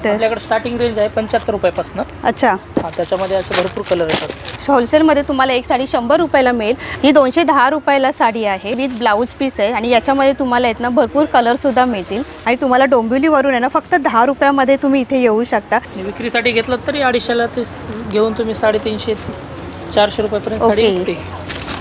आपल्याकडे starting range आहे 75 रुपयापासून। अच्छा, हां, त्याच्यामध्ये असे भरपूर कलर येतात। होलसेलमध्ये तुम्हाला एक साडी 100 रुपयाला मिळेल। ही 210 रुपयाला साडी आहे विथ ब्लाऊज पीस आहे आणि याच्यामध्ये तुम्हाला आहेत ना भरपूर कलरसुद्धा मिळतील आणि तुम्हाला डोंबिवलीवरून आहे ना फक्त 10 रुपयामध्ये तुम्ही इथे येऊ शकता। विक्रीसाठी घेतलं तरी 250ला ते घेऊन तुम्ही 350 400 रुपयापर्यंत साडी विकते।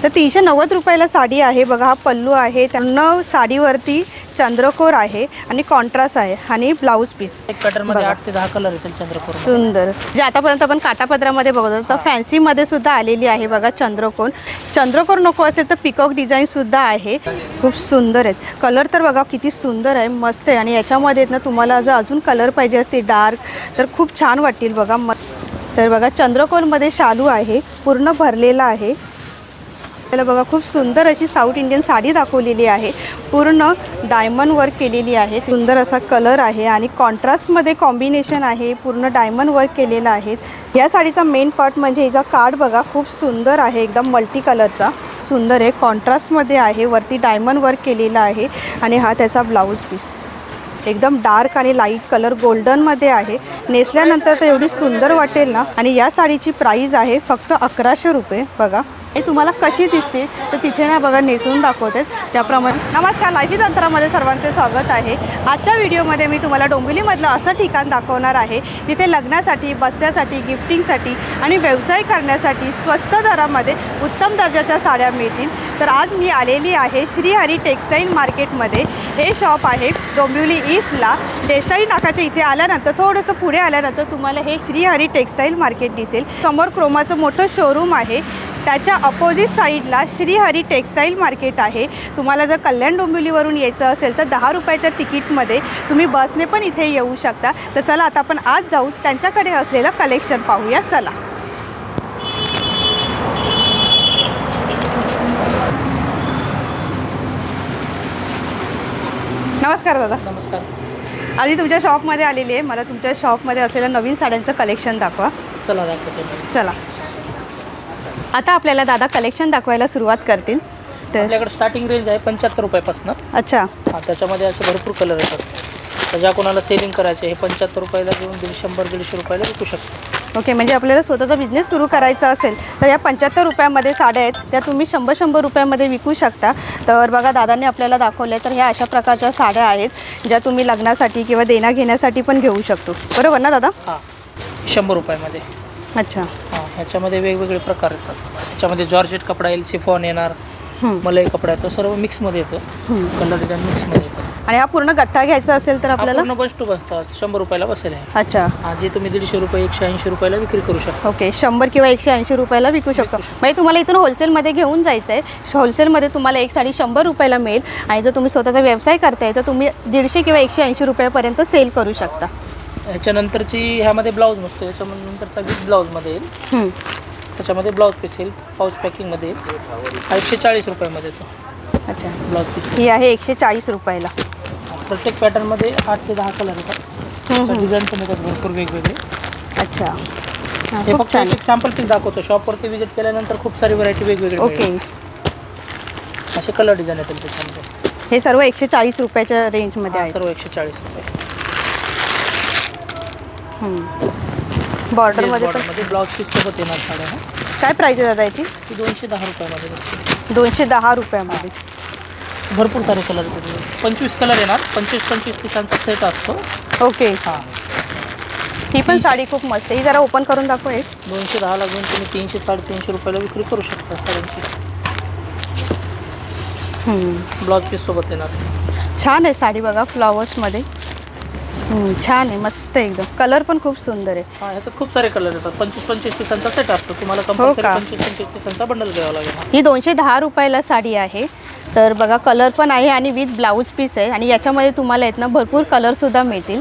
तर 390 रुपयाला साडी आहे बघा। हा पल्लू आहे, त्यांना साडीवरती चंद्रकोर आहे आणि कॉन्ट्रास्ट आहे आणि ब्लाऊज पीस। एक पॅटर्नमध्ये 8 ते 10 कलर येतील चंद्रकोर। सुंदर, जे आतापर्यंत आपण काटापदरामध्ये बघत होतो तर फॅन्सीमध्ये सुद्धा आलेली आहे बघा चंद्रकोर। चंद्रकोर नको असेल तर पिकॉक डिझाईनसुद्धा आहे, खूप सुंदर आहेत। कलर तर बघा किती सुंदर आहे, मस्त आहे। आणि याच्यामध्ये ना तुम्हाला जर अजून कलर पाहिजे असते डार्क तर खूप छान वाटतील बघा। तर बघा चंद्रकोरमध्ये शालू आहे, पूर्ण भरलेला आहे। त्याला बघा खूप सुंदर अशी साऊथ इंडियन साडी दाखवलेली आहे, पूर्ण डायमंड वर्क केलेली आहे। सुंदर असा कलर आहे आणि कॉन्ट्रास्टमध्ये कॉम्बिनेशन आहे, पूर्ण डायमंड वर्क केलेला आहे। या साडीचा मेन पार्ट म्हणजे हिचा कार्ड बघा खूप सुंदर आहे, एकदम मल्टी कलरचा सुंदर आहे, कॉन्ट्रास्टमध्ये आहे, वरती डायमंड वर्क केलेला आहे आणि हा त्याचा ब्लाऊज पीस एकदम डार्क आणि लाईट कलर गोल्डनमध्ये आहे। नेसल्यानंतर तर एवढी सुंदर वाटेल ना। आणि या साडीची प्राईस आहे फक्त 1100 रुपये बघा। हे तुम्हाला कशी दिसते तर तिथे ना बघा नेसून दाखवते त्याप्रमाणे। नमस्कार, लाईफी तंत्रामध्ये सर्वांचे स्वागत आहे। आजच्या व्हिडिओमध्ये मी तुम्हाला डोंबिवलीमधलं असं ठिकाण दाखवणार आहे जिथे लग्नासाठी, बस्त्यासाठी, गिफ्टिंगसाठी आणि व्यवसाय करण्यासाठी स्वस्त दरामध्ये उत्तम दर्जाच्या साड्या मिळतील। तर आज मी आलेली आहे श्रीहरी टेक्स्टाईल मार्केटमध्ये। हे शॉप आहे डोंबिवली ईस्टला, देसाई नाकाच्या इथे आल्यानंतर थोडंसं पुढे आल्यानंतर तुम्हाला हे श्रीहरी टेक्स्टाईल मार्केट दिसेल। समोर क्रोमाचं मोठं शोरूम आहे, त्याच्या अपोजिट साईडला श्रीहरी टेक्स्टाईल मार्केट आहे। तुम्हाला जर कल्याण डोंबिवलीवरून यायचं असेल तर 10 रुपयाच्या तिकीटमध्ये तुम्ही बसने पण इथे येऊ शकता। तर चला आता आपण आज जाऊ त्यांच्याकडे असलेलं कलेक्शन पाहूया, चला। नमस्कार दादा। नमस्कार। आधी तुमच्या शॉपमध्ये आलेली आहे, मला तुमच्या शॉपमध्ये असलेलं नवीन साड्यांचं कलेक्शन दाखवा। चला दाखवतो। चला, आता आपल्याला दादा कलेक्शन दाखवायला सुरुवात करतील। तर आपल्याकडे स्टार्टिंग रेंज आहे 75 रुपयापासून। अच्छा, हां, त्याच्यामध्ये असे भरपूर कलर येतात। तर ज्या कोणाला सेलिंग करायचे हे 75 रुपयाला घेऊन 150-150 रुपयाला विकू शकतो। ओके, म्हणजे आपल्याला स्वतःचा बिझनेस सुरू करायचा असेल तर या 75 रुपयामध्ये साड्या आहेत त्या तुम्ही 100-100 रुपयामध्ये विकू शकता। तर बघा दादांनी आपल्याला दाखवले तर ह्या अशा प्रकारच्या साड्या आहेत ज्या तुम्ही लग्नासाठी किंवा देण्या घेण्यासाठी पण घेऊ शकतो, बरोबर ना दादा? हां, 100 रुपयामध्ये। अच्छा, हां, ह्याच्यामध्ये वेगवेगळे प्रकार येतात। ह्याच्यामध्ये जॉर्जेट कपडा येईल, शिफॉन येणार, मलाई कपडा येतो, सर्व मिक्समध्ये येतो, कलर डिझाईन मिक्समध्ये येतो। आणि हा पूर्ण गठ्ठा घ्यायचा असेल तर आपल्याला बस टू बसतात 100 रुपयाला बसेल आहे। अच्छा, हां, जे तुम्ही 150 रुपये 180 रुपयाला विक्री करू शकता। ओके, 100 किंवा 180 रुपयाला विकू शकतो। म्हणजे तुम्हाला इथून होलसेलमध्ये घेऊन जायचं आहे, होलसेलमध्ये तुम्हाला एक साडी 100 रुपयाला मिळेल आणि जर तुम्ही स्वतःचा व्यवसाय करताय तर तुम्ही 150 किंवा 180 रुपयापर्यंत सेल करू शकता। ह्याच्यानंतरची ह्यामध्ये ब्लाऊज नसतो, याच्यानंतरचा विथ ब्लाऊजमध्ये येईल, त्याच्यामध्ये ब्लाऊज पीस येईल, पाऊच पॅकिंगमध्ये येईल, 140 रुपयामध्ये येतो। अच्छा, ब्लाऊज पीस ही आहे 140 रुपयाला। प्रत्येक पॅटर्नमध्ये 8 ते 10 कलर येतात, डिझाईन पण येतात भरपूर वेगवेगळे। अच्छा, हे फक्त एक सॅम्पल पीस दाखवतो, शॉपवरती व्हिजिट केल्यानंतर खूप सारी व्हरायटी वेगवेगळी। ओके, असे कलर डिझाईन येतील त्याच्यामध्ये। हे सर्व 140 रुपयाच्या रेंजमध्ये आहे, सर्व 140 रुपये। बॉर्डरमध्ये पण ब्लाऊज पीस सोबत येणार साड्या। काय प्राइस आहे दादा याची? 210 रुपयामध्ये बसते। 210 रुपयामध्ये भरपूर सारे कलर येतात, 25 कलर येणार, 25 पिसांचा सेट असतो। ओके, हां, ही पण साडी खूप मस्त आहे, ही जरा ओपन करून दाखव। 210ला घेऊन तुम्ही 300-350 रुपयाला विक्री करू शकता साड्यांची। ब्लाऊज पीस सोबत येणार, छान आहे साडी बघा, फ्लॉवर्समध्ये छान आहे, मस्त एकदम, कलर पण खूप सुंदर आहे। हां, ह्याच्यात खूप सारे कलर येतात, 25 पिसांचा सेट असतो, तुम्हाला कंपल्सरी 25 पिसांचा बंडल घ्यावा लागेल। ही 210 रुपयाला साडी आहे। तर बघा कलर पण आहे आणि विथ ब्लाऊज पीस आहे आणि याच्यामध्ये तुम्हाला आहेत ना भरपूर कलरसुद्धा मिळतील।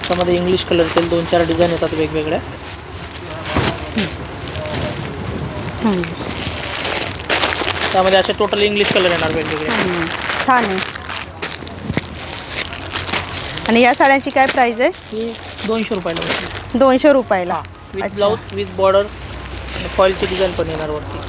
त्यामध्ये इंग्लिश कलर येतील, 2-4 डिझाईन येतात वेगवेगळ्या। त्यामध्ये असे टोटल इंग्लिश कलर येणार वेगवेगळे, छान आहे। आणि या साड्यांची काय प्राइस आहे? ही 200 रुपयाला बसते। 200 रुपयाला विथ ब्लाऊज, विथ बॉर्डर, फॉइलची डिझाईन पण येणार वरती।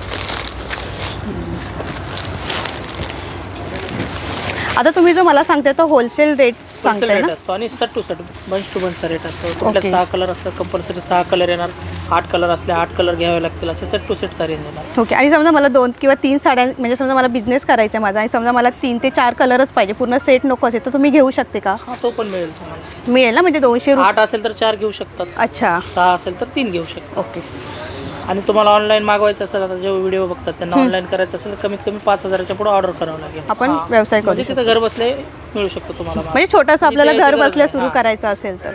आता तुम्ही जो मला सांगते तो होलसेल रेट सांगताय रेट ना? असतो आणि सट टू सट बंच टू बंचचा रेट असतो. कुठल्या 6 कलर असतात कंपल्सरी 6 कलर येणार. 8 कलर असले 8 कलर घ्यावे लागतील. असे सेट टू सेटचा रेंज येणार. ओके. आणि समजा मला 2 किंवा 3 साड्या म्हणजे समजा मला बिझनेस करायचा आहे माझा आणि समजा मला 3 ते 4 कलरच पाहिजे, पूर्ण सेट नको असेल, तर तुम्ही घेऊ शकते का? हा, तो पण मिळेल तुम्हाला. मिळेल ना? म्हणजे 200 रुपये. 8 असेल तर 4 घेऊ शकतात. अच्छा. 6 असेल तर 3 घेऊ शकतात. ओके. आणि तुम्हाला ऑनलाईन मागवायचं असेल, आता जे व्हिडिओ बघतात त्यांना ऑनलाईन करायचं असेल तर कमीत कमी 5,000च्या पुढे ऑर्डर करावं लागेल. आपण व्यवसाय करू म्हणजे तिथे घर बसले मिळू शकतो तुम्हाला माल. म्हणजे छोटासा आपल्याला इथे घर याची बसल्या गरज सुरू नाही. करायचं असेल तर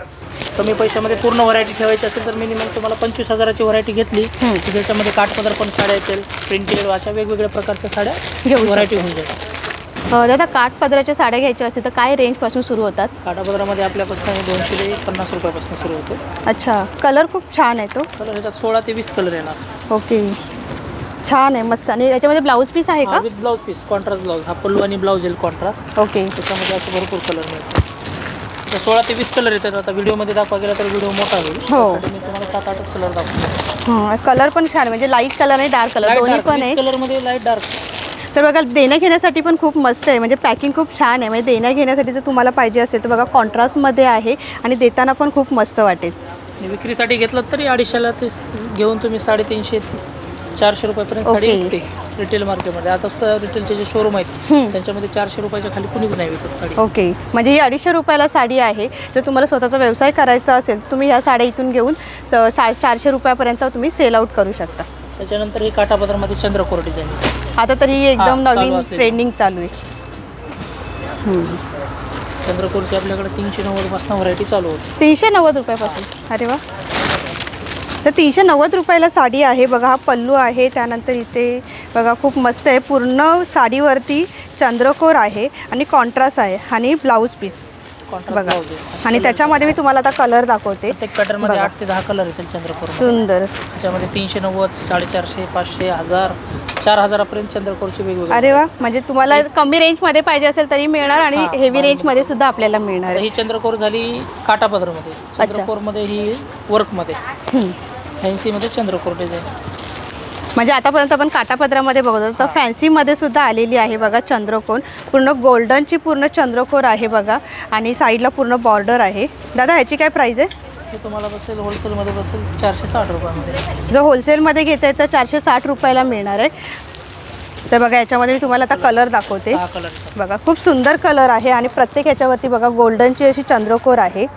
कमी पैशामध्ये पूर्ण व्हरायटी ठेवायची असेल तर मिनिमम तुम्हाला 25,000ची व्हरायटी घेतली की ज्याच्यामध्ये काठपदर पण साड्या येतील, प्रिंटेड अशा वेगवेगळ्या प्रकारच्या साड्या घेऊ व्हरायटी होऊन जातात. दादा काठपदराच्या साड्या घ्यायच्या असतील तर काय रेंजपासून सुरू होतात? काठापदरामध्ये आपल्यापासून 250 रुपयापासून सुरू होतो. अच्छा. कलर खूप छान आहे तो. कलर ह्याच्यात 16 ते 20 कलर येणार. ओके. छान आहे, मस्त. आणि याच्यामध्ये ब्लाऊज पीस आहे का? With blouse piece, contrast blouse. हा पल्लू आणि ब्लाऊज येईल कॉन्ट्रास्ट. ओके. त्याच्यामध्ये असे भरपूर कलर मिळतात. 16 ते 20 कलर येतात. आता व्हिडिओमध्ये दाखवा गेला तर व्हिडिओ मोठा होईल. हो. त्यासाठी मी तुम्हाला 7-8 कलर दाखवतो. कलर पण छान, म्हणजे लाईट कलर आणि डार्क कलर दोन्ही पण आहे. कलरमध्ये लाईट डार्क. तर बघा देण्या घेण्यासाठी पण खूप मस्त आहे, म्हणजे पॅकिंग खूप छान आहे. म्हणजे देण्या घेण्यासाठी जर तुम्हाला पाहिजे असेल तर बघा कॉन्ट्रास्टमध्ये आहे आणि देताना पण खूप मस्त वाटेल. विक्रीसाठी घेतलं तरी 250ला ते घेऊन तुम्ही 350 400 रुपयापर्यंत साडी विकते रिटेल मार्केटमध्ये. आता सुद्धा रिटेलचे जे शोरूम आहेत त्यांच्यामध्ये 400 रुपयाच्या खाली कुणीच नाही विकत साडी. ओके. म्हणजे ही 250 रुपयाला साडी आहे. जर तुम्हाला स्वतःचा व्यवसाय करायचा असेल तर तुम्ही ह्या साड्या इथून घेऊन 400 रुपयापर्यंत तुम्ही सेल आउट करू शकता. त्याच्यानंतर ही काठापदरामध्ये चंद्रकोर डिझाईन. आता तर ही एकदम नवीन असलेली. ट्रेंडिंग चालू आहे. चंद्रकोरची आपल्याकडे 390 पासून व्हरायटी चालू होती. 390 रुपयापासून. अरे वा. तर 390 रुपयाला साडी आहे. बघा हा पल्लू आहे, त्यानंतर इथे बघा खूप मस्त आहे. पूर्ण साडीवरती चंद्रकोर आहे आणि कॉन्ट्रास्ट आहे आणि ब्लाऊज पीस बघा. आणि त्याच्यामध्ये मी तुम्हाला आता कलर दाखवते. प्रत्येक पॅटर्नमध्ये 8 ते 10 कलर येतील चंद्रकोर. सुंदर. त्याच्यामध्ये 390, 450, 500, 1000, 4000 पर्यंत चंद्रकोरचे वेगवेगळे. अरे वा. म्हणजे तुम्हाला कमी रेंजमध्ये पाहिजे असेल तरी मिळणार आणि हेवी रेंजमध्ये सुद्धा आपल्याला मिळणार आहे. ही चंद्रकोर झाली काठापदरमध्ये. चंद्रकोरमध्ये ही वर्कमध्ये, फॅन्सीमध्ये चंद्रकोर डिझाईन. म्हणजे आतापर्यंत आपण काठापदरामध्ये बघत होतो, तर फॅन्सीमध्ये सुद्धा आलेली आहे बघा चंद्रकोर. पूर्ण गोल्डनची पूर्ण चंद्रकोर आहे बघा आणि साईडला पूर्ण बॉर्डर आहे. दादा ह्याची काय प्राईस आहे? हे तुम्हाला बसेल होलसेलमध्ये बसेल 460 रुपयामध्ये. जर होलसेलमध्ये घेताय तर 460 रुपयाला मिळणार आहे. तर बघा याच्यामध्ये मी तुम्हाला आता कलर दाखवते. 6 कलर बघा खूप सुंदर कलर आहे आणि प्रत्येक ह्याच्यावरती बघा गोल्डनची अशी चंद्रकोर आहे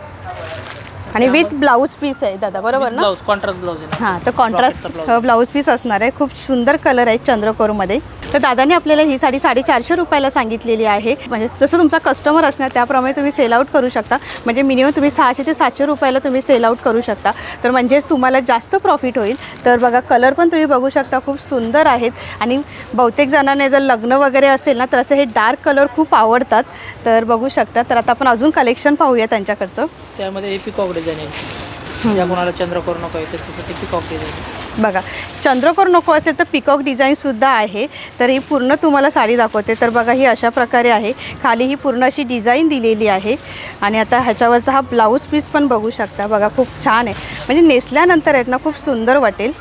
आणि विथ ब्लाऊज पीस आहे दादा, बरोबर ना? ब्लाऊज कॉन्ट्रास्ट ब्लाऊज आहे. हां, तर कॉन्ट्रास्ट ब्लाऊज पीस असणार आहे. खूप सुंदर कलर आहे चंद्रकोरमध्ये. तर दादाने आपल्याला ही साडी 450 रुपयाला सांगितलेली आहे. म्हणजे जसं तुमचा कस्टमर असणार त्याप्रमाणे तुम्ही सेल आउट करू शकता. म्हणजे मिनिमम तुम्ही 600 ते 700 रुपयाला तुम्ही सेल आउट करू शकता. तर म्हणजेच तुम्हाला जास्त प्रॉफिट होईल. तर बघा कलर पण तुम्ही बघू शकता खूप सुंदर आहेत आणि बहुतेक जणांना जर लग्न वगैरे असेल ना तर असं हे डार्क कलर खूप आवडतात. तर बघू शकता. तर आता आपण अजून कलेक्शन पाहूया त्यांच्याकडचं. त्यामध्ये हे पिकॉक डिझाईन आहे. ज्या कोणाला चंद्रकोर नको आहे त्याच्यासाठी पिकॉक डिझाईन. बघा चंद्रकोर नको असेल तर पिकॉक डिझाईनसुद्धा आहे. तर ही पूर्ण तुम्हाला साडी दाखवते. तर बघा ही अशा प्रकारे आहे. खाली ही पूर्ण अशी डिझाईन दिलेली आहे आणि आता ह्याच्यावरचा हा ब्लाऊज पीस पण बघू शकता. बघा खूप छान आहे. म्हणजे नेसल्यानंतर आहेत ना खूप सुंदर वाटेल.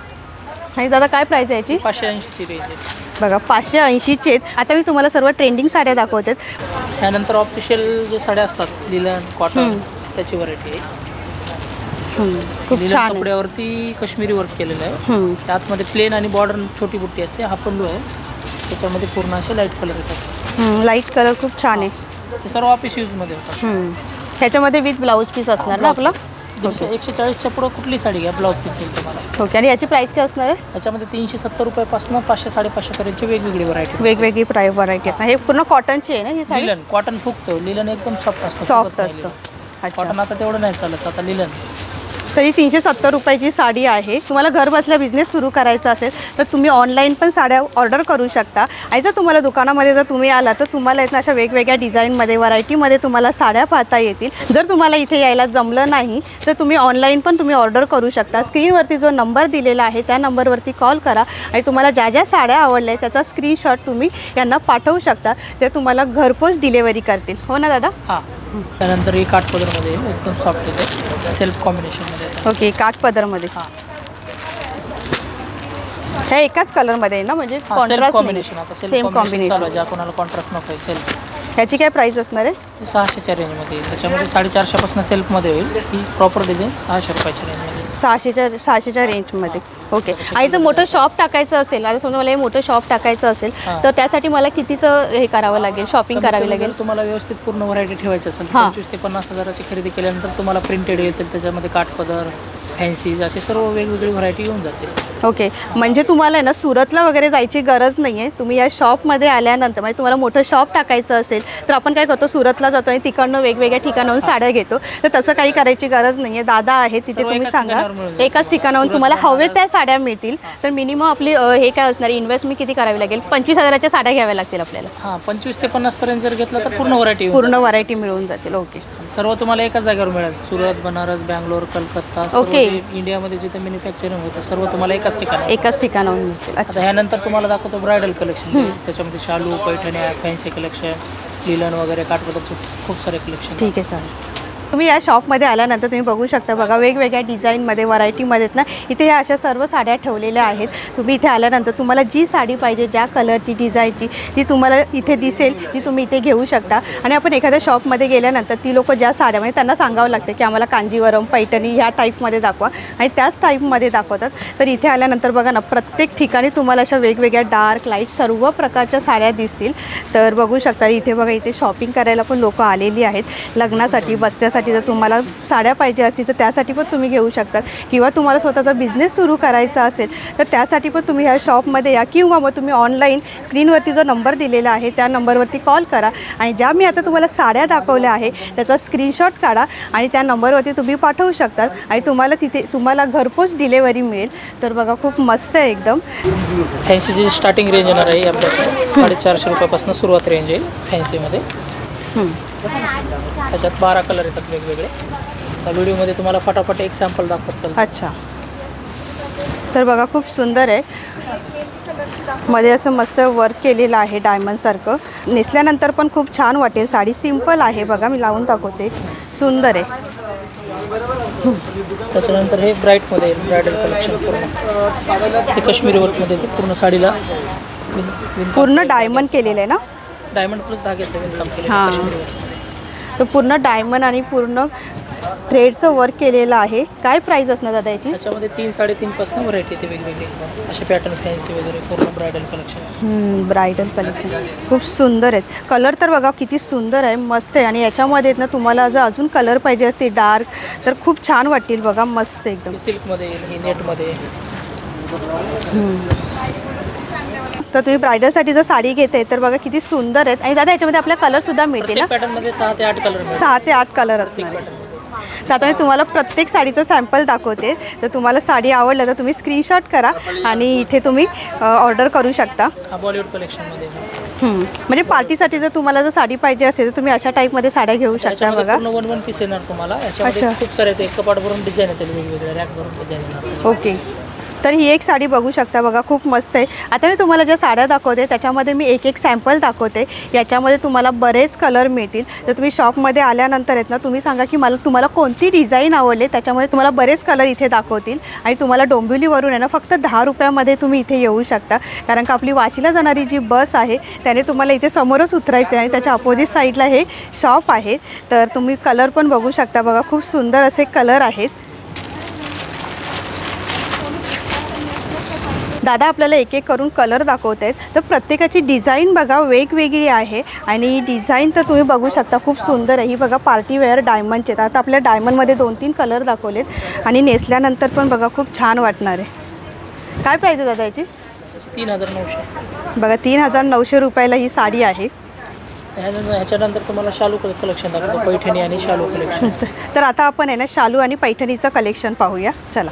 आणि दादा काय प्राईस आहे याची? 580ची रेंज आहे. बघा 580चे आहेत. आता मी तुम्हाला सर्व ट्रेंडिंग साड्या दाखवते. त्यानंतर ऑफिशियल जे साड्या असतात लिलन कॉटन त्याची व्हरायटी आहे. खूप लिलन छान कपड्यावरती काश्मीरी वर्क केलेलं आहे. त्यातमध्ये प्लेन आणि बॉर्डर छोटी बुट्टी असते. हा पल्लू आहे. त्याच्यामध्ये पूर्ण असे लाईट कलर येतात. लाईट कलर खूप छान आहे. ते सर्व ऑफिस यूजमध्ये होतात. ह्याच्यामध्ये विथ ब्लाऊज पीस असणार ना आपला? 140च्या पुढं कुठली साडी घ्या ब्लाऊज पीस येईल तुम्हाला. ओके. आणि याची प्राईस काय असणार आहे? याच्यामध्ये 370 रुपयापासून 500-550 पर्यंतची वेगवेगळी व्हरायटी. वेगवेगळी व्हरायटी असणार. हे पूर्ण कॉटनची आहे ना ही साडी? लिलन कॉटन फुगतो. लिलन एकदम सॉफ्ट असतं. सॉफ्ट असतं. अच्छा. कॉटन आता तेवढं नाही चालत. आता लिलन. तरी 370 रुपयाची साडी आहे. तुम्हाला घर बसल्या बिझनेस सुरू करायचा असेल तर तुम्ही ऑनलाईन पण साड्या ऑर्डर करू शकता. आणि जर तुम्हाला दुकानामध्ये जर तुम्ही आला तर तुम्हाला इथं अशा वेगवेगळ्या डिझाईनमध्ये व्हरायटीमध्ये तुम्हाला साड्या पाहता येतील. जर तुम्हाला इथे यायला जमलं नाही तर तुम्ही ऑनलाईन पण तुम्ही ऑर्डर करू शकता. स्क्रीनवरती जो नंबर दिलेला आहे त्या नंबरवरती कॉल करा आणि तुम्हाला ज्या ज्या साड्या आवडल्या त्याचा स्क्रीनशॉट तुम्ही यांना पाठवू शकता. ते तुम्हाला घरपोच डिलेवरी करतील. हो ना दादा? हां. त्यानंतर ही काठपदरमध्ये एकदम सॉफ्ट येते. सेल्फ कॉम्बिनेशनमध्ये. ओके. काठपदरमध्ये. हां. हे एकाच कलरमध्ये आहे ना? म्हणजे सेल्फ कॉन्ट्रास्ट कॉम्बिनेशन. आता सेम कॉम्बिनेशन. ज्या कोणाला कॉन्ट्रास्ट नको आहे सेल्फ ह्याची काय प्राईस असणार आहे? 600च्या रेंजमध्ये येईल. त्याच्यामध्ये 450 पासून सेल्फमध्ये होईल. ही प्रॉपर डिझाईन 600 रुपयाच्या रेंजमध्ये. 600च्या रेंजमध्ये. ओके. आणि जर मोठं शॉप टाकायचं असेल, आता समजा मला हे मोठं शॉप टाकायचं असेल तर त्यासाठी मला कितीचं हे करावं लागेल, शॉपिंग करावी लागेल? तुम्हाला व्यवस्थित पूर्ण व्हरायटी ठेवायची असेल 25 ते 50 हजाराची खरेदी केल्यानंतर तुम्हाला प्रिंटेड येतील, त्याच्यामध्ये काठपदर, फॅन्सीज असे सर्व वेगवेगळी व्हरायटी येऊन जाते. ओके. म्हणजे तुम्हाला ना सुरतला वगैरे जायची गरज नाही आहे. तुम्ही या शॉपमध्ये आल्यानंतर म्हणजे तुम्हाला मोठं शॉप टाकायचं असेल तर आपण काय करतो, सुरतला जातो आणि तिकडनं वेगवेगळ्या ठिकाणाहून साड्या घेतो. तर तसं काही करायची गरज नाही आहे. दादा आहे तिथे, तुम्ही सांगा एकाच ठिकाणाहून तुम्हाला हवे त्या साड्या मिळतील. तर मिनिमम आपली हे काय असणार, इन्व्हेस्टमेंट किती करावी लागेल? 25,000च्या साड्या घ्याव्या लागतील आपल्याला. हां, 25 ते 50 पर्यंत जर घेतलं तर पूर्ण व्हरायटी मिळून जातील. ओके. सर्व तुम्हाला एकाच जागेवर मिळेल. सुरत, बनारस, बँगलोर, कलकत्ता, ओके. इंडियामध्ये जिथे मॅन्युफॅक्चरिंग होतं सर्व तुम्हाला एकाच ठिकाणाहून मिळतील. आता ह्यानंतर तुम्हाला दाखवतो ब्रायडल कलेक्शन. त्याच्यामध्ये शालू, पैठण्या, फॅन्सी कलेक्शन, लिलन वगैरे, काठपदरचे खूप सारे कलेक्शन. ठीक आहे सर. तुम्ही या शॉपमध्ये आल्यानंतर तुम्ही बघू शकता बघा, वेगवेगळ्या डिझाईनमध्ये, व्हरायटीमध्ये ना इथे ह्या अशा सर्व साड्या ठेवलेल्या आहेत. तुम्ही इथे आल्यानंतर तुम्हाला जी साडी पाहिजे, ज्या कलरची, डिझाईनची, ती तुम्हाला इथे दिसेल, ती तुम्ही इथे घेऊ शकता. आणि आपण एखाद्या शॉपमध्ये गेल्यानंतर ती लोक ज्या साड्या म्हणजे त्यांना सांगावं लागतं की आम्हाला कांजीवरम, पैठणी ह्या टाईपमध्ये दाखवा आणि त्याच टाईपमध्ये दाखवतात. तर इथे आल्यानंतर बघा ना, प्रत्येक ठिकाणी तुम्हाला अशा वेगवेगळ्या डार्क, लाईट सर्व प्रकारच्या साड्या दिसतील. तर बघू शकता इथे बघा, इथे शॉपिंग करायला पण लोक आलेली आहेत. लग्नासाठी, बस्त्यासाठी जर तुम्हाला साड्या पाहिजे असतील तर त्यासाठी पण तुम्ही घेऊ शकता. किंवा तुम्हाला स्वतःचा बिझनेस सुरू करायचा असेल तर त्यासाठी पण तुम्ही ह्या शॉपमध्ये या. किंवा मग तुम्ही ऑनलाईन स्क्रीनवरती जो नंबर दिलेला आहे त्या नंबरवरती कॉल करा आणि ज्या मी आता तुम्हाला साड्या दाखवल्या आहे त्याचा स्क्रीनशॉट काढा आणि त्या नंबरवरती तुम्ही पाठवू शकतात आणि तुम्हाला घरपोच डिलेवरी मिळेल. तर बघा, खूप मस्त आहे एकदम. फॅन्सीची स्टार्टिंग रेंज येणार आहे आपल्याकडे 450 रुपयापासून सुरुवात रेंज येईल फॅन्सीमध्ये. त्याच्यात 12 कलर येतात वेगवेगळे. त्या व्हिडिओमध्ये तुम्हाला फटाफट एक सॅम्पल दाखवतो. अच्छा. तर बघा, खूप सुंदर आहे. मध्ये असं मस्त वर्क केलेलं आहे डायमंडसारखं. नेसल्यानंतर पण खूप छान वाटेल. साडी सिंपल आहे बघा, मी लावून दाखवते. सुंदर आहे. त्याच्यानंतर हे ब्राईटमध्ये येईल, ब्रायडल कलेक्शन पूर्ण. हे काश्मीरी वर्कमध्ये पूर्ण साडीला पूर्ण डायमंड केलेलं आहे ना? डायमंड प्लस धाग्याचं विणकाम केलेलं हां. काश्मीरी वर्क. तर पूर्ण डायमंड आणि पूर्ण थ्रेडचं वर्क केलेलं आहे. काय प्राईस असणार दादा याची? त्याच्यामध्ये 3-3.5 पासून व्हरायटी येते वेगवेगळी. असे पॅटर्न, फॅन्सी वगैरे पूर्ण ब्रायडल कलेक्शन. ब्रायडल कलेक्शन खूप सुंदर आहेत. कलर तर बघा किती सुंदर आहे, मस्त आहे. आणि याच्यामध्ये ना तुम्हाला जर अजून कलर पाहिजे असते डार्क तर खूप छान वाटतील बघा, मस्त एकदम. सिल्कमध्ये येईल, ही नेटमध्ये. तर तुम्ही ब्रायडलसाठी जर साडी घेते तर बघा किती सुंदर आहेत. आणि दादा याच्यामध्ये आपल्या कलरसुद्धा मिळतील ना? पॅटर्नमध्ये 6 ते 8 कलर. 6 ते 8 कलर असणार. तर आता मी तुम्हाला प्रत्येक साडीचं सॅम्पल दाखवते. तर तुम्हाला साडी आवडलं तर तुम्ही स्क्रीनशॉट करा आणि इथे तुम्ही ऑर्डर करू शकता. बॉलिवूड कलेक्शनमध्ये. म्हणजे पार्टीसाठी जर तुम्हाला जर साडी पाहिजे असेल तर तुम्ही अशा टाईपमध्ये साड्या घेऊ शकता बघा. पूर्ण 1 पीस येणार तुम्हाला. याच्यामध्ये खूप सारे एक कपाट भरून डिझाईन येतील, वेगवेगळे रॅक भरून डिझाईन येणार. ओके. तर ही एक साडी बघू शकता बघा, खूप मस्त आहे. आता मी तुम्हाला ज्या साड्या दाखवते त्याच्यामध्ये मी एक सॅम्पल दाखवते. याच्यामध्ये तुम्हाला बरेच कलर मिळतील. तर तुम्ही शॉपमध्ये आल्यानंतर आहेत ना, तुम्ही सांगा की तुम्हाला कोणती डिझाईन आवडली. त्याच्यामध्ये तुम्हाला बरेच कलर इथे दाखवतील. आणि तुम्हाला डोंबिवलीवरून आहे ना फक्त 10 रुपयामध्ये तुम्ही इथे येऊ शकता. कारण का आपली वाशीला जाणारी जी बस आहे त्याने तुम्हाला इथे समोरच उतरायचं आहे आणि त्याच्या अपोजिट साईडला हे शॉप आहे. तर तुम्ही कलर पण बघू शकता बघा, खूप सुंदर असे कलर आहेत. दादा आपल्याला एक करून कलर दाखवत आहेत. तर प्रत्येकाची डिझाईन बघा वेगवेगळी आहे आणि डिझाईन तर तुम्ही बघू शकता खूप सुंदर आहे. ही बघा पार्टीवेअर डायमंडचे. तर आता आपल्या डायमंडमध्ये 2-3 कलर दाखवलेत आणि नेसल्यानंतर पण बघा खूप छान वाटणार आहे. काय प्राईज आहे दादा याची? 3900. बघा 3900 रुपयाला ही साडी आहे. ह्याच्यानंतर तुम्हाला शालू कलेक्शन दाखवतो, पैठणी आणि शालू कलेक्शन. तर आता आपण आहे ना शालू आणि पैठणीचं कलेक्शन पाहूया. चला.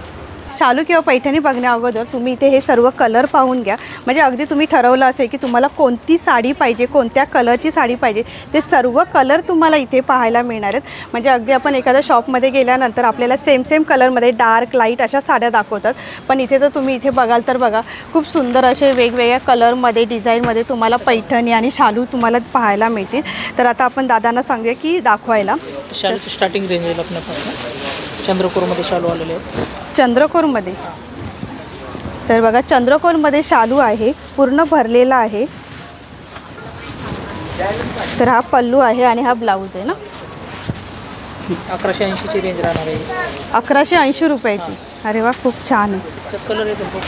शालू किंवा पैठणी बघण्या अगोदर तुम्ही इथे हे सर्व कलर पाहून घ्या. म्हणजे अगदी तुम्ही ठरवलं असेल की तुम्हाला कोणती साडी पाहिजे, कोणत्या कलरची साडी पाहिजे, ते सर्व कलर तुम्हाला इथे पाहायला मिळणार आहेत. म्हणजे अगदी आपण एखाद्या शॉपमध्ये गेल्यानंतर आपल्याला सेम कलरमध्ये डार्क, लाईट अशा साड्या दाखवतात. पण इथे तर तुम्ही इथे बघाल तर बघा खूप सुंदर असे वेगवेगळ्या कलरमध्ये, डिझाईनमध्ये तुम्हाला पैठणी आणि शालू तुम्हाला पाहायला मिळतील. तर आता आपण दादांना सांगूया की दाखवायला. शालूची स्टार्टिंग रेंज येईल आपल्यापासून. चंद्रकोरमध्ये शालू आलेले आहेत. चंद्रकोरमध्ये. तर बघा चंद्रकोरमध्ये शालू आहे, पूर्ण भरलेला आहे. तर हा पल्लू आहे आणि हा ब्लाऊज आहे ना. 1180ची रेंज राहणार आहे. 1180 रुपयाची. अरे वा, खूप छान आहे. त्याच्यात कलर येतो खूप.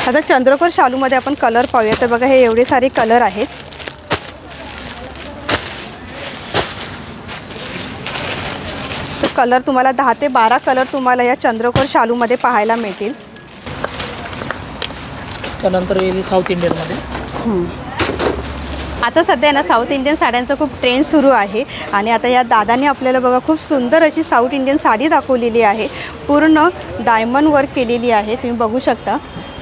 आता चंद्रकोर शालूमध्ये आपण कलर पाहूया. तर बघा हे एवढे सारे कलर आहेत. तर कलर तुम्हाला 10 ते 12 कलर तुम्हाला या चंद्रकोर शालूमध्ये पाहायला मिळतील. त्यानंतर येईल साऊथ इंडियनमध्ये. आता सध्या ना साऊथ इंडियन साड्यांचा खूप ट्रेंड सुरू आहे आणि आता या दादाने आपल्याला बघा खूप सुंदर अशी साऊथ इंडियन साडी दाखवलेली आहे. पूर्ण डायमंड वर्क केलेली आहे. तुम्ही बघू शकता.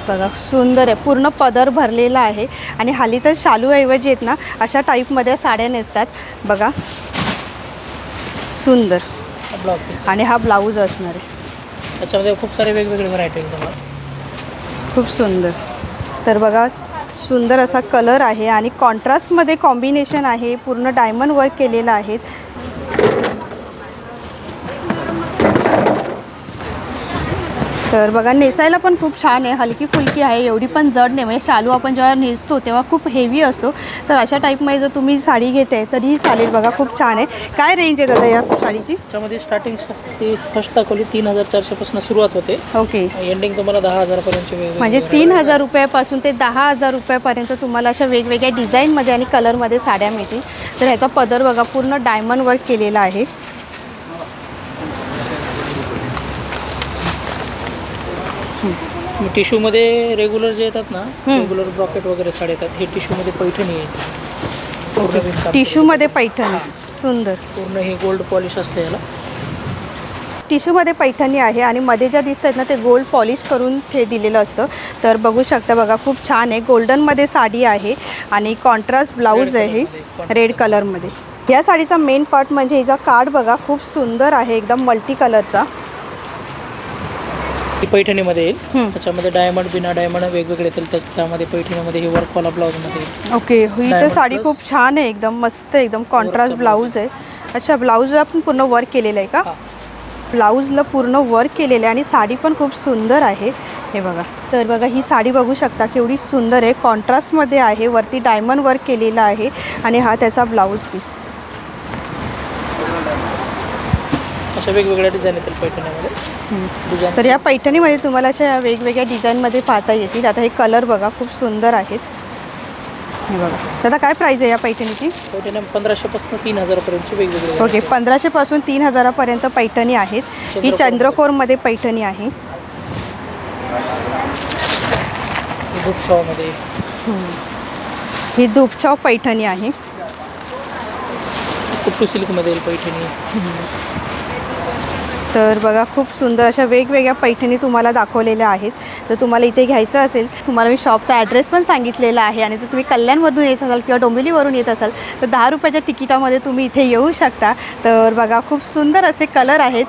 बघा सुंदर आहे. पूर्ण पदर भरलेला आहे आणि हल्ली तर शालूऐवजी आहेत ना अशा टाईपमध्ये साड्या नेसतात. बघा सुंदर. ब्लाउज पीस आणि हा ब्लाऊज असणार आहे. त्याच्यामध्ये खूप सारे वेगवेगळे व्हरायटी आहेत तुम्हाला. खूप सुंदर. तर बघा सुंदर असा कलर आहे आणि कॉन्ट्रास्टमध्ये कॉम्बिनेशन आहे. पूर्ण डायमंड वर्क केलेलं आहे. तर बघा नेसायला पण खूप छान आहे. हलकी फुलकी आहे. एवढी पण जड नाही. म्हणजे शालू आपण जेव्हा नेसतो तेव्हा खूप हेवी असतो. तर अशा टाईपमध्ये जर तुम्ही साडी घेते तरीही चालेल. बघा खूप छान आहे. काय रेंज आहे दादा या साडीची? त्याच्यामध्ये स्टार्टिंग ती फर्स्ट दाखवली 3400 पासून सुरुवात होते. ओके. एंडिंग तुम्हाला 10,000 पर्यंत वेगवेगळे. म्हणजे 3000 रुपयापासून ते 10,000 रुपयापर्यंत तुम्हाला अशा वेगवेगळ्या डिझाईनमध्ये आणि कलरमध्ये साड्या मिळतील. तर ह्याचा पदर बघा पूर्ण डायमंड वर्क केलेला आहे. टिश्यूमध्ये रेग्युलर जे येतात ना, रेग्युलर ब्रॉकेट वगैरे साडी येतात. हे टिश्यूमध्ये पैठणी आहे. टिश्यूमध्ये पैठणी. सुंदर. पूर्ण हे गोल्ड पॉलिश असते याला. टिश्यूमध्ये पैठणी आहे आणि मध्ये ज्या दिसत आहेत ना ते गोल्ड पॉलिश करून हे दिलेलं असतं. तर बघू शकता. बघा खूप छान आहे. गोल्डनमध्ये साडी आहे आणि कॉन्ट्रास्ट ब्लाऊज आहे रेड कलरमध्ये. या साडीचा मेन पार्ट म्हणजे हिचा कार्ड बघा खूप सुंदर आहे. एकदम मल्टी कलरचा. ही पैठणीमध्ये येईल. त्याच्यामध्ये डायमंड बिना डायमंड वेगवेगळे येतील. त्यामध्ये पैठणीमध्ये हे वर्कवाला ब्लाऊजमध्ये येईल. ओके. ही तर साडी खूप छान आहे. एकदम मस्त. एकदम कॉन्ट्रास्ट ब्लाऊज आहे. अच्छा, ब्लाऊजला पण पूर्ण वर्क केलेलं आहे का? ब्लाऊजला पूर्ण वर्क केलेलं आहे आणि साडी पण खूप सुंदर आहे. हे बघा. तर बघा ही साडी बघू शकता केवढी सुंदर आहे. कॉन्ट्रास्टमध्ये आहे. वरती डायमंड वर्क केलेला आहे आणि हा त्याचा ब्लाऊज पीस. अशा वेगवेगळ्या डिझाईन येतील पैठणीमध्ये. तर या पैठणीमध्ये तुम्हाला अशा वेगवेगळ्या डिझाईनमध्ये पाहता येतील. आता हे कलर बघा खूप सुंदर आहेत. हे बघा. दादा काय प्राईज आहे या पैठणीची? पैठणी 1500 पासून 3000 पर्यंतची वेगवेगळी. ओके. 1500 पासून 3000 पर्यंत पैठणी आहेत. ही चंद्रकोरमध्ये पैठणी आहे. दुपछावमध्ये ही दुपछाव पैठणी आहे. कुट्टू सिल्कमध्ये पैठणी. तर बघा खूप सुंदर अशा वेगवेगळ्या पैठणी तुम्हाला दाखवलेल्या आहेत. तर तुम्हाला इथे घ्यायचं असेल तुम्हाला मी शॉपचा ॲड्रेस पण सांगितलेला आहे आणि जर तुम्ही कल्याणवरून येत असाल किंवा डोंबिवलीवरून येत असाल तर 10 रुपयाच्या तिकिटामध्ये तुम्ही इथे येऊ शकता. तर बघा खूप सुंदर असे कलर आहेत.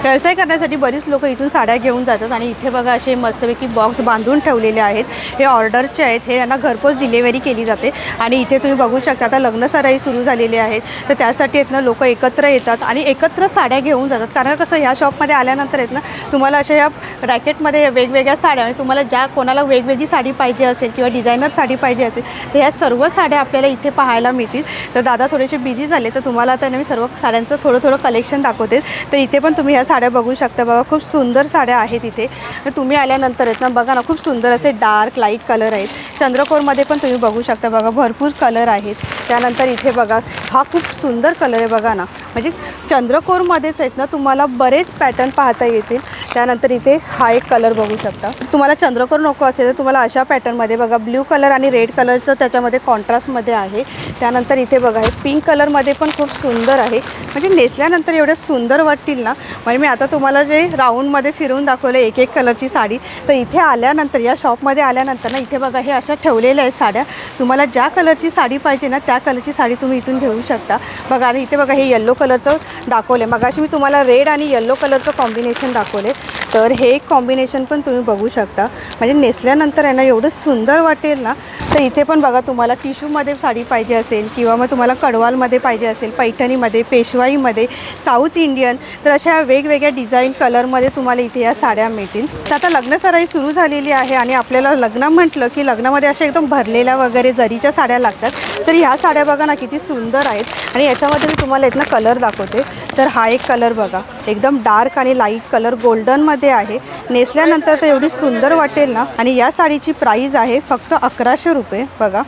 व्यवसाय करण्यासाठी बरीच लोक इथून साड्या घेऊन जातात आणि इथे बघा असे मस्तपैकी बॉक्स बांधून ठेवलेले आहेत. हे ऑर्डरचे आहेत. हे यांना घरपोच डिलेवरी केली जाते आणि इथे तुम्ही बघू शकता आता लग्नसराई सुरू झालेली आहेत. तर त्यासाठी आहेत ना लोक एकत्र येतात आणि एकत्र साड्या घेऊन जातात. कारण कसं ह्या शॉपमध्ये आल्यानंतर आहेत ना तुम्हाला अशा ह्या रॅकेटमध्ये वेगवेगळ्या साड्या म्हणजे तुम्हाला ज्या कोणाला वेगवेगळी साडी पाहिजे असेल किंवा डिझायनर साडी पाहिजे असेल तर ह्या सर्व साड्या आपल्याला इथे पाहायला मिळतील. तर दादा थोडेसे बिझी झाले तर तुम्हाला आता मी सर्व साड्यांचं थोडं कलेक्शन दाखवते. तर इथे पण तुम्ही ह्या साड्या बघू शकता. बघा खूप सुंदर साड्या आहेत इथे. तर तुम्ही आल्यानंतर आहेत ना बघा ना खूप सुंदर असे डार्क लाईट कलर आहेत. चंद्रकोरमध्ये पण तुम्ही बघू शकता. बघा भरपूर कलर आहेत. त्यानंतर इथे बघा हा खूप सुंदर कलर आहे. बघा ना म्हणजे चंद्रकोरमध्येच आहेत ना तुम्हाला बरेच पॅटर्न पाहता येतील. त्यानंतर इथे हा एक कलर बघू शकता. तुम्हाला चंद्रकोर नको असेल तर तुम्हाला अशा पॅटर्नमध्ये बघा ब्ल्यू कलर आणि रेड कलरचं त्याच्यामध्ये कॉन्ट्रास्टमध्ये आहे. त्यानंतर इथे बघा हे पिंक कलरमध्ये पण खूप सुंदर आहे. म्हणजे नेसल्यानंतर एवढे सुंदर वाटतील ना. म्हणजे मी आता तुम्हाला जे राऊंडमध्ये फिरवून दाखवले एक एक कलरची साडी तर इथे आल्यानंतर या शॉपमध्ये आल्यानंतर ना इथे बघा हे अशा ठेवलेल्या आहेत साड्या. तुम्हाला ज्या कलरची साडी पाहिजे ना त्या कलरची साडी तुम्ही इथून घेऊ शकता. बघा आणि इथे बघा हे येल्लो कलर कलरचं दाखवले. मगाशी मी तुम्हाला रेड आणि येलो कलरचं कॉम्बिनेशन दाखवले. तर हे एक कॉम्बिनेशन पण तुम्ही बघू शकता. म्हणजे नेसल्यानंतर आहे ना एवढं सुंदर वाटेल ना. तर इथे पण बघा, तुम्हाला टिश्यूमध्ये साडी पाहिजे असेल किंवा मग तुम्हाला कडवालमध्ये पाहिजे असेल, पैठणीमध्ये, पेशवाईमध्ये, साऊथ इंडियन, तर अशा वेगवेगळ्या डिझाईन कलरमध्ये तुम्हाला इथे या साड्या मिळतील. तर आता लग्नसराई सुरू झालेली आहे आणि आपल्याला लग्न म्हटलं की लग्नामध्ये अशा एकदम भरलेल्या वगैरे जरीच्या साड्या लागतात. तर ह्या साड्या बघा ना किती सुंदर आहेत आणि याच्यामध्ये मी तुम्हाला इथनं कलर दाखवते. तर हा एक कलर बघा, एकदम डार्क आणि लाईट कलर गोल्डनमध्ये आहे. नेसल्यानंतर तर एवढी सुंदर वाटेल ना. आणि या साडीची प्राईस आहे फक्त 1100 रुपये बघा.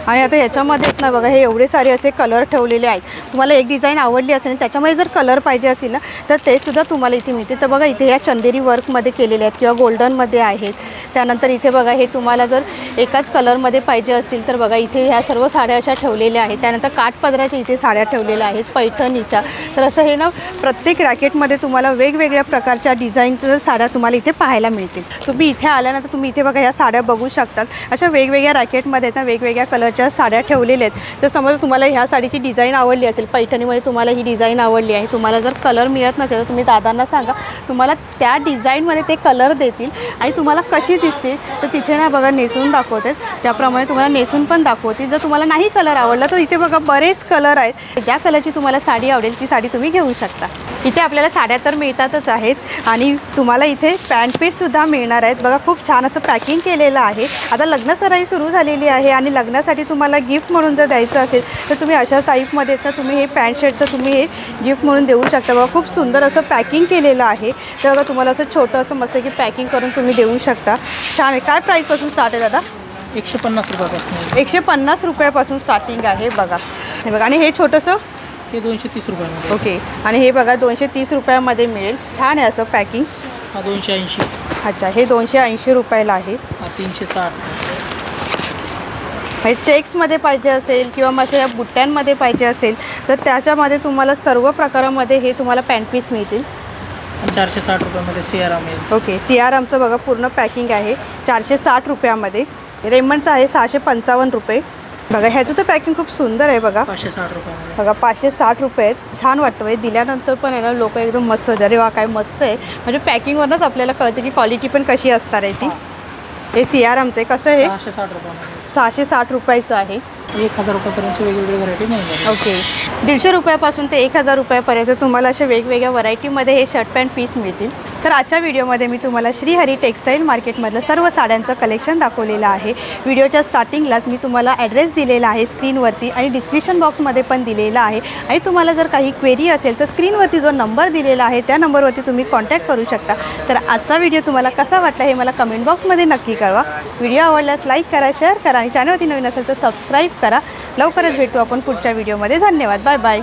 आणि आता याच्यामध्ये ना बघा, हे एवढे सारे असे कलर ठेवलेले आहेत. तुम्हाला एक डिझाईन आवडली असेल त्याच्यामध्ये जर कलर पाहिजे असतील ना तर ते सुद्धा तुम्हाला इथे मिळते. तर बघा इथे या चंदेरी वर्कमध्ये केलेले आहेत किंवा गोल्डनमध्ये आहेत. त्यानंतर इथे बघा, हे तुम्हाला जर एकाच कलरमध्ये पाहिजे असतील तर बघा इथे ह्या सर्व साड्या अशा ठेवलेल्या आहेत. त्यानंतर काठपदराच्या इथे साड्या ठेवलेल्या आहेत पैठणीच्या. तर असं हे ना प्रत्येक रॅकेटमध्ये तुम्हाला वेगवेगळ्या प्रकारच्या डिझाईनच्या साड्या तुम्हाला इथे पाहायला मिळतील. तुम्ही इथे आल्यानंतर तुम्ही इथे बघा ह्या साड्या बघू शकतात. अशा वेगवेगळ्या रॅकेटमध्ये ना वेगवेगळ्या कलरच्या साड्या ठेवलेल्या आहेत. तर समजा तुम्हाला ह्या साडीची डिझाईन आवडली असेल, पैठणीमध्ये तुम्हाला ही डिझाईन आवडली आहे, तुम्हाला जर कलर मिळत नसेल तर तुम्ही दादांना सांगा, तुम्हाला त्या डिझाईनमध्ये ते कलर देतील. आणि तुम्हाला कशी दिसते तर तिथे ना बघा नेसून दाखवतात, त्याप्रमाणे तुम्हाला नेसून पण दाखवतील. जर तुम्हाला नाही कलर आवडला तर इथे बघा बरेच कलर आहेत. ज्या कलरची तुम्हाला साडी आवडेल ती साडी तुम्ही घेऊ शकता. इथे आपल्याला साड्या तर मिळतातच आहेत आणि तुम्हाला इथे पॅन्ट पीससुद्धा मिळणार आहेत. बघा खूप छान असं पॅकिंग केलेलं आहे. आता लग्नसराई सुरू झालेली आहे आणि लग्नासाठी तुम्हाला गिफ्ट म्हणून जर द्यायचं असेल तर तुम्ही अशा टाईपमध्ये तर तुम्ही हे पॅन्ट शर्टचं तुम्ही हे गिफ्ट म्हणून देऊ शकता. बघा खूप सुंदर असं पॅकिंग केलेलं आहे. तर बघा तुम्हाला असं छोटं असं मस्त की पॅकिंग करून तुम्ही देऊ शकता. छान आहे. काय प्राईसपासून स्टार्ट आहे दादा? 150 रुपयापासून. 150 रुपयापासून स्टार्टिंग आहे बघा. हे बघा, आणि हे छोटंसं हे 230 रुपयामध्ये. ओके. आणि हे बघा 230 रुपयामध्ये मिळेल. छान आहे असं पॅकिंग. हा 280. अच्छा, हे 280 रुपयाला आहे. हा 360. हे चेक्समध्ये पाहिजे असेल किंवा मग या बुट्ट्यांमध्ये पाहिजे असेल तर त्याच्यामध्ये तुम्हाला सर्व प्रकारामध्ये हे तुम्हाला पॅन्ट पीस मिळतील. 460 रुपयामध्ये सियारा मिळेल. ओके. सियारामचं बघा पूर्ण पॅकिंग आहे 460 रुपयामध्ये. रेमंडचं आहे 655 रुपये. बघा ह्याचं तर पॅकिंग खूप सुंदर आहे बघा. 560 रुपयामध्ये. बघा 560 रुपये आहेत. छान वाटतं आहे दिल्यानंतर पण आहे ना, लोक एकदम मस्त होते, अरे वा काय मस्त आहे. म्हणजे पॅकिंगवरूनच आपल्याला कळतं की क्वालिटी पण कशी असणार आहे ती. हे सियारामचं आहे. कसं आहे? 660 रुपयामध्ये. 660 रुपयाचं आहे. 1000 रुपयापर्यंत वेगवेगळी व्हरायटी मिळून. ओके. 150 रुपयापासून ते 1000 रुपयापर्यंत तुम्हाला अशा वेगवेगळ्या व्हरायटीमध्ये हे शर्ट पॅन्ट पीस मिळतील. तर आजच्या व्हिडिओमध्ये मी तुम्हाला श्रीहरी टेक्स्टाईल मार्केटमधलं सर्व साड्यांचं कलेक्शन दाखवलेलं आहे. व्हिडिओच्या स्टार्टिंगलाच मी तुम्हाला ॲड्रेस दिलेला आहे स्क्रीनवरती आणि डिस्क्रिप्शन बॉक्समध्ये पण दिलेला आहे. आणि तुम्हाला जर काही क्वेरी असेल तर स्क्रीनवरती जो नंबर दिलेला आहे त्या नंबरवरती तुम्ही कॉन्टॅक्ट करू शकता. तर आजचा व्हिडिओ तुम्हाला कसा वाटला हे मला कमेंट बॉक्समध्ये नक्की कळवा. व्हिडिओ आवडल्यास लाईक करा, शेअर करा आणि चॅनलवरती नवीन असेल तर सबस्क्राईब करा. लवकरच भेटू आपण पुढच्या व्हिडिओमध्ये. धन्यवाद. Bye bye.